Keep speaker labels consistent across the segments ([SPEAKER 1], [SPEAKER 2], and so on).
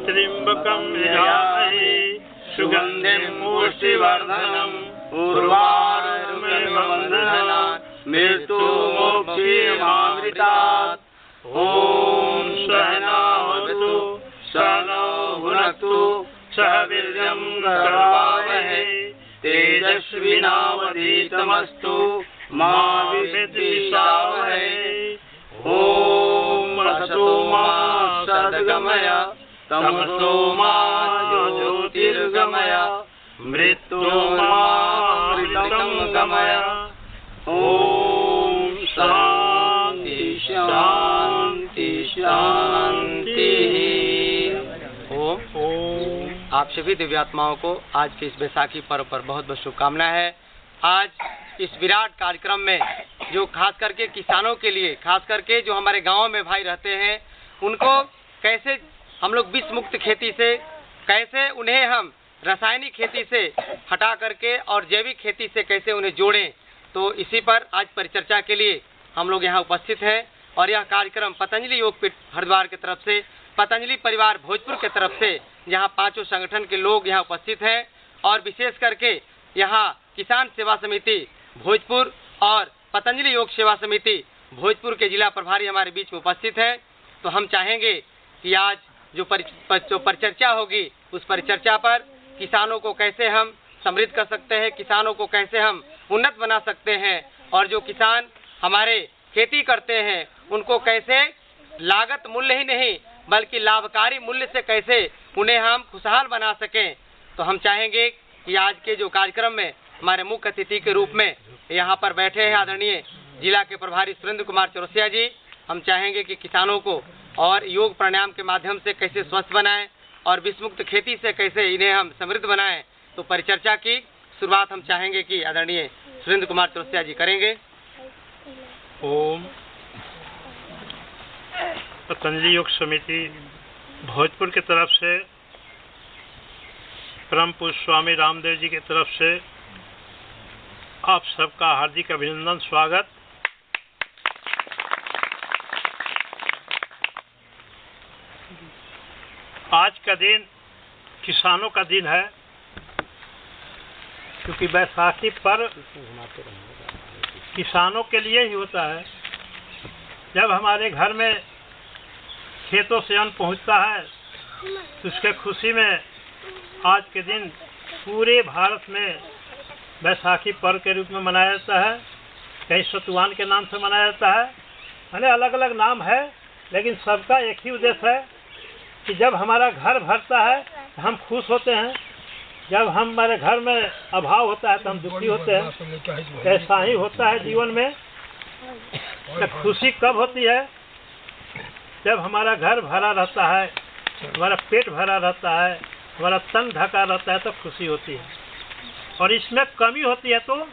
[SPEAKER 1] त्र्यंबकं यजामहे सुगन्धिं पुष्टिवर्धनम् उर्वारुकमिव मृत्युमोक्षीयमामृतात्। ॐ सहनावतु सहनौ भुनक्तु सह वीर्यं करवावहै तेजस्विनावधीतमस्तु मा विद्विषावहै। ॐ असतो मा सद्गमय तमसो मा ज्योतिर्गमय मृत्युर्मामृतं गमय। ॐ शान्ति शान्ति शान्ति।
[SPEAKER 2] ओम। आप सभी दिव्यात्माओं को आज के इस बैसाखी पर्व पर बहुत बहुत शुभकामनाएं है। आज इस विराट कार्यक्रम में जो खास करके किसानों के लिए, खास करके जो हमारे गाँव में भाई रहते हैं, उनको कैसे हम लोग विष मुक्त खेती से, कैसे उन्हें हम रासायनिक खेती से हटा करके और जैविक खेती से कैसे उन्हें जोड़ें, तो इसी पर आज परिचर्चा के लिए हम लोग यहाँ उपस्थित हैं। और यह कार्यक्रम पतंजलि योगपीठ हरिद्वार की तरफ से, पतंजलि परिवार भोजपुर की तरफ से, यहाँ पांचों संगठन के लोग यहाँ उपस्थित हैं और विशेष करके यहाँ किसान सेवा समिति भोजपुर और पतंजलि योग सेवा समिति भोजपुर के जिला प्रभारी हमारे बीच में उपस्थित हैं। तो हम चाहेंगे कि आज जो परिचर्चा होगी, उस परिचर्चा पर किसानों को कैसे हम समृद्ध कर सकते हैं, किसानों को कैसे हम उन्नत बना सकते हैं, और जो किसान हमारे खेती करते हैं उनको कैसे लागत मूल्य ही नहीं बल्कि लाभकारी मूल्य से कैसे उन्हें हम खुशहाल बना सकें। तो हम चाहेंगे कि आज के जो कार्यक्रम में हमारे मुख्य अतिथि के रूप में यहाँ पर बैठे हैं आदरणीय जिला के प्रभारी सुरेंद्र कुमार चौरसिया जी। हम चाहेंगे कि किसानों को और योग प्राणायाम के माध्यम से कैसे स्वस्थ बनाएं और विषमुक्त खेती से कैसे इन्हें हम समृद्ध बनाएं। तो परिचर्चा की शुरुआत हम चाहेंगे कि आदरणीय सुरेंद्र कुमार चौरसिया जी करेंगे।
[SPEAKER 1] ओम। पतंजलि योग समिति भोजपुर की तरफ से, परम पूज्य स्वामी रामदेव जी की तरफ से आप सबका हार्दिक अभिनंदन, स्वागत। आज का दिन किसानों का दिन है, क्योंकि बैसाखी पर्व किसानों के लिए ही होता है। जब हमारे घर में खेतों से अन्न पहुंचता है तो उसके खुशी में आज के दिन पूरे भारत में बैसाखी पर्व के रूप में मनाया जाता है। कहीं सतुवान के नाम से मनाया जाता है, यानी अलग अलग नाम है, लेकिन सबका एक ही उद्देश्य है कि जब हमारा घर भरता है तो हम खुश होते हैं, जब हमारे घर में अभाव होता है तो हम दुखी होते हैं। ऐसा ही होता है जीवन में। तो खुशी कब होती है? जब हमारा घर भरा रहता है, हमारा पेट भरा रहता है, हमारा तन ढका रहता है, तो खुशी होती है। और इसमें कमी होती है तो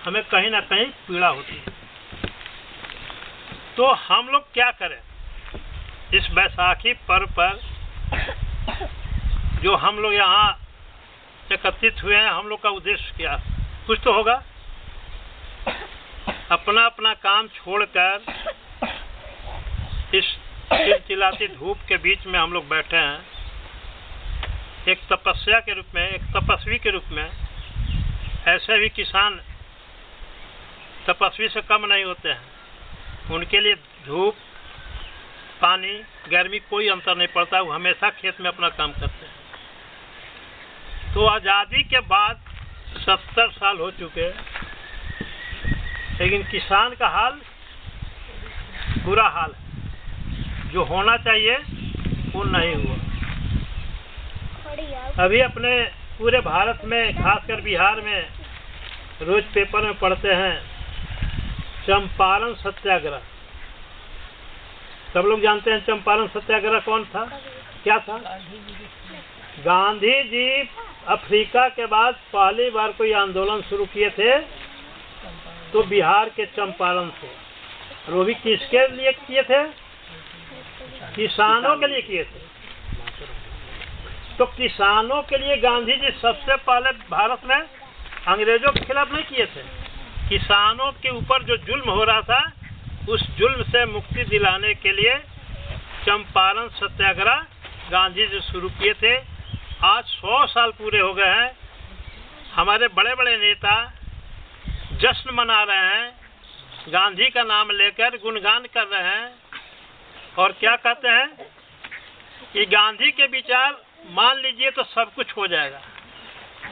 [SPEAKER 1] हमें कहीं ना कहीं पीड़ा होती है। तो हम लोग क्या करें इस बैसाखी पर्व पर? जो हम लोग यहाँ एकत्रित हुए हैं, हम लोग का उद्देश्य क्या? कुछ तो होगा। अपना अपना काम छोड़कर इस चिलचिलाती धूप के बीच में हम लोग बैठे हैं, एक तपस्या के रूप में, एक तपस्वी के रूप में। ऐसे भी किसान तपस्वी से कम नहीं होते हैं, उनके लिए धूप, पानी, गर्मी कोई अंतर नहीं पड़ता, वो हमेशा खेत में अपना काम करते हैं। तो आज़ादी के बाद 70 साल हो चुके, लेकिन किसान का हाल बुरा हाल है। जो होना चाहिए वो नहीं हुआ। अभी अपने पूरे भारत में, खासकर बिहार में, रोज पेपर में पढ़ते हैं चंपारण सत्याग्रह। सब लोग जानते हैं चंपारण सत्याग्रह कौन था, क्या था? गांधी जी अफ्रीका के बाद पहली बार कोई आंदोलन शुरू किए थे तो बिहार के चंपारण से। और वो भी किसके लिए किए थे? किसानों के लिए किए थे। तो किसानों के लिए गांधी जी सबसे पहले भारत में अंग्रेजों के खिलाफ नहीं किए थे। किसानों के ऊपर जो जुल्म हो रहा था, उस जुल्म से मुक्ति दिलाने के लिए चंपारण सत्याग्रह गांधी जी शुरू किए थे, आज 100 साल पूरे हो गए हैं। हमारे बड़े बड़े नेता जश्न मना रहे हैं, गांधी का नाम लेकर गुणगान कर रहे हैं और क्या कहते हैं कि गांधी के विचार मान लीजिए तो सब कुछ हो जाएगा,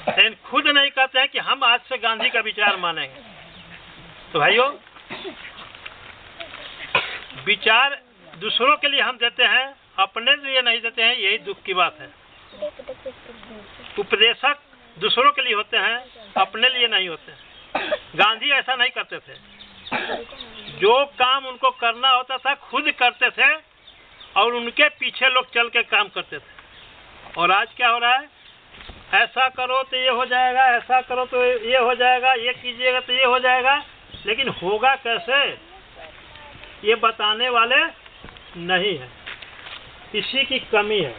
[SPEAKER 1] लेकिन खुद नहीं कहते हैं कि हम आज से गांधी का विचार मानेंगे। तो भाइयों, विचार दूसरों के लिए हम देते हैं, अपने लिए नहीं देते हैं, यही दुख की बात है। उपदेशक दूसरों के लिए होते हैं, अपने लिए नहीं होते हैं। गांधी ऐसा नहीं करते थे, जो काम उनको करना होता था खुद करते थे और उनके पीछे लोग चल के काम करते थे। और आज क्या हो रहा है, ऐसा करो तो ये हो जाएगा, ऐसा करो तो ये हो जाएगा, ये कीजिएगा तो ये हो जाएगा, लेकिन होगा कैसे ये बताने वाले नहीं है। इसी की कमी है।